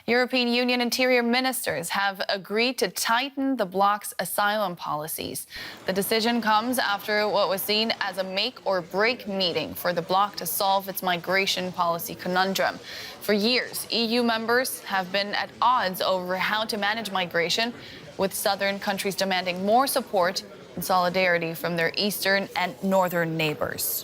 European Union interior ministers have agreed to tighten the bloc's asylum policies. The decision comes after what was seen as a make-or-break meeting for the bloc to solve its migration policy conundrum. For years, EU members have been at odds over how to manage migration, with southern countries demanding more support and solidarity from their eastern and northern neighbors.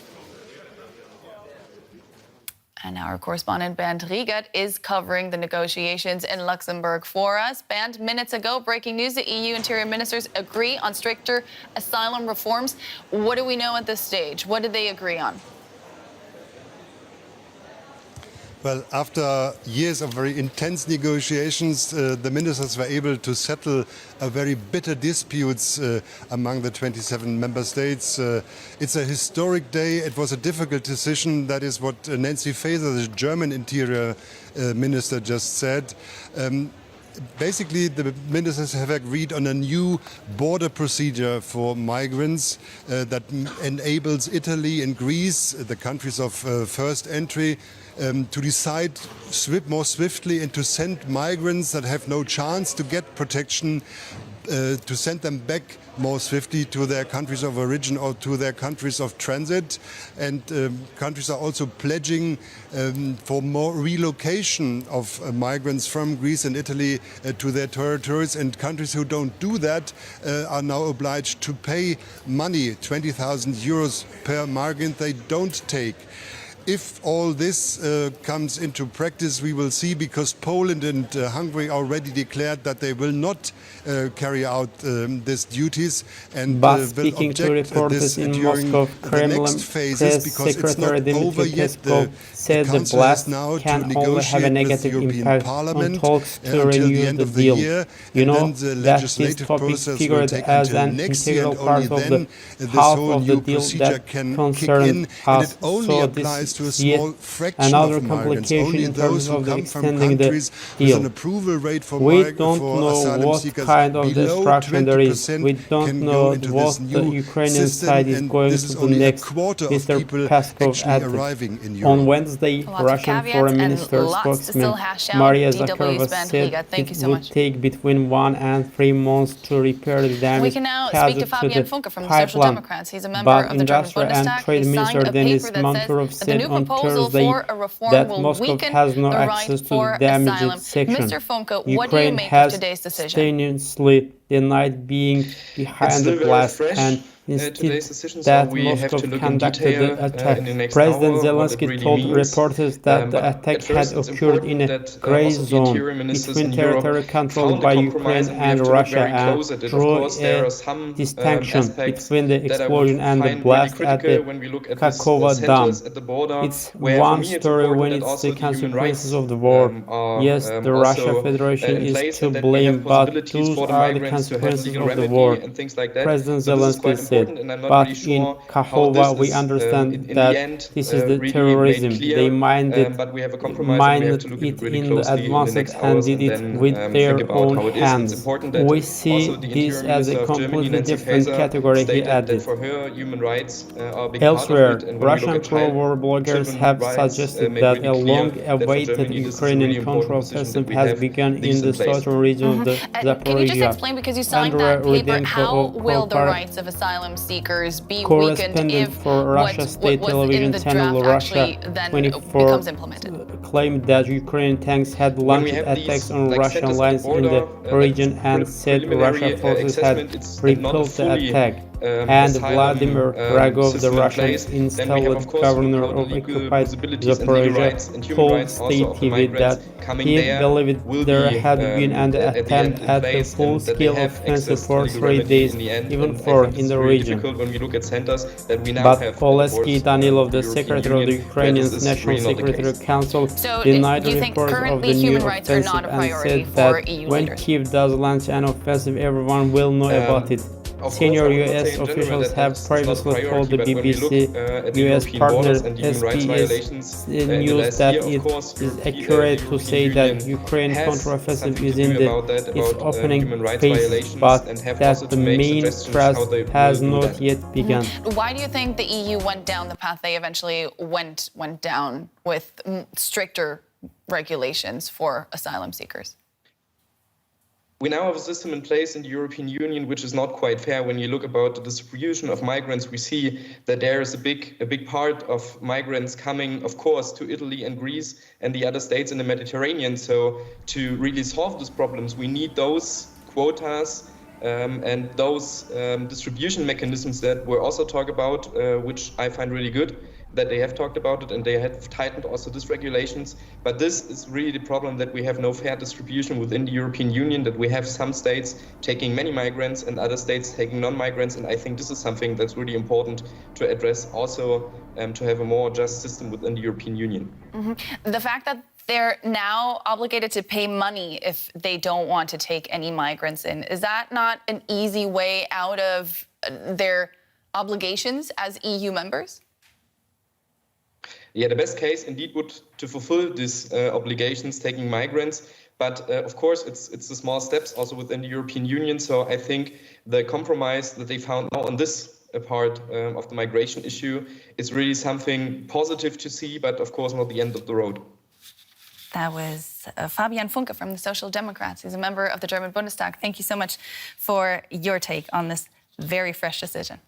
And our correspondent Bernd Riegert is covering the negotiations in Luxembourg for us. Bernd, minutes ago, breaking news, the EU interior ministers agree on stricter asylum reforms. What do we know at this stage? What did they agree on? Well, after years of very intense negotiations, the ministers were able to settle a very bitter disputes among the 27 member states. It's a historic day. It was a difficult decision. That is what Nancy Faeser, the German interior minister, just said. Basically, the ministers have agreed on a new border procedure for migrants that enables Italy and Greece, the countries of first entry, to decide more swiftly and to send migrants that have no chance to get protection, to send them back more swiftly to their countries of origin or to their countries of transit. And countries are also pledging for more relocation of migrants from Greece and Italy to their territories. And countries who don't do that are now obliged to pay money, 20,000 euros per migrant they don't take. If all this comes into practice, we will see, because Poland and Hungary already declared that they will not carry out these duties and But will speaking to object reporters this in during Moscow, the Kremlin next phases, Press because it's not Secretary over Dmitry yet. Peskov said the Council blast has now can to only have a negotiate with the negative European impact on Parliament talks to until the renew end the of the deal. year, You and know then the that this legislative topic process will figured take as until an next year, integral and only part of then the this half whole of new the deal procedure that can kick concerned in, and us. it only So applies to a this is yet small fraction another of migrants. complication Only in those terms who of the come from extending the countries with an deal. approval rate for We don't know asylum what seekers kind of below destruction there is. 20% We don't can know go into what this the new Ukrainian system, side is and going this to is do only a next. quarter of Mr. people Peskov actually added. arriving in On Europe. Wednesday, Lots of Russian caveats Foreign and Minister lots to spokesman still hash out. Maria DW's Zakharova Bernd said Riegert, thank you it so would much. take between 1 and 3 months to repair the We damage can now speak to caused to Fabian the Funke from the Social pipeline. Democrats. He's a member But of the German Industrial and Bundestag. Trade He Minister signed a Denis paper that says Manturov that the said new on proposal Thursday for a reform that will Moscow weaken has no the right access to for the damaged asylum. section. Mr. Funke, what do you Ukraine make of has today's decision? strenuously denied being behind the blast and insisted that Moscow conducted the attack. President Zelensky told reporters that the attack had occurred in a gray zone between territory controlled by Ukraine and Russia, and drew a distinction between the explosion and the blast at the Kakova Dam. It's one story when it's the consequences of the war. Yes, the Russia Federation is to blame, but those are the consequences of the war, President Zelensky said. But in Kakova, we understand that this is the terrorism. They mined it in the advance and did it with their own hands. We see this as a completely different category, he added. Elsewhere, Russian pro-war bloggers have suggested that a long-awaited Ukrainian counteroffensive has begun in the southern region of the Zaporizhia. Can you just explain, because you signed that paper, how will the rights of asylum seekers be weakened if for Russia state what was in television the channel draft Russia actually then 24 becomes implemented? claimed that Ukrainian tanks had launched attacks on Russian lines in the region and said Russian forces had repelled the attack. And Vladimir Ragov, the Russian installed governor of occupied Zaporizhia, told State TV that he believed there had been an attempt at a full-scale offensive for 3 days, even 4 in the region. But Oleksiy Danilov, the secretary of the Ukrainian National Security Council, denied reports of the new offensive and said that when Kyiv does launch an offensive, everyone will know about it. Senior US officials have previously told the BBC US partner SBS News that it is accurate to say that Ukraine counteroffensive is in its opening phase, but that the main thrust has not yet begun. Why do you think the EU went down the path they eventually went down with stricter regulations for asylum seekers? We now have a system in place in the European Union which is not quite fair. When you look about the distribution of migrants, we see that there is a big part of migrants coming, of course, to Italy and Greece and the other states in the Mediterranean. So to really solve these problems, we need those quotas and those distribution mechanisms that were also talked about, which I find really good, that they have talked about it and they have tightened also these regulations. But this is really the problem, that we have no fair distribution within the European Union, that we have some states taking many migrants and other states taking non-migrants. And I think this is something that's really important to address, also to have a more just system within the European Union. Mm-hmm. The fact that they're now obligated to pay money if they don't want to take any migrants in, is that not an easy way out of their obligations as EU members? Yeah, the best case indeed would to fulfill these obligations, taking migrants. But of course, it's the small steps also within the European Union. So I think the compromise that they found now on this part of the migration issue is really something positive to see, but of course not the end of the road. That was Fabian Funke from the Social Democrats. He's a member of the German Bundestag. Thank you so much for your take on this very fresh decision.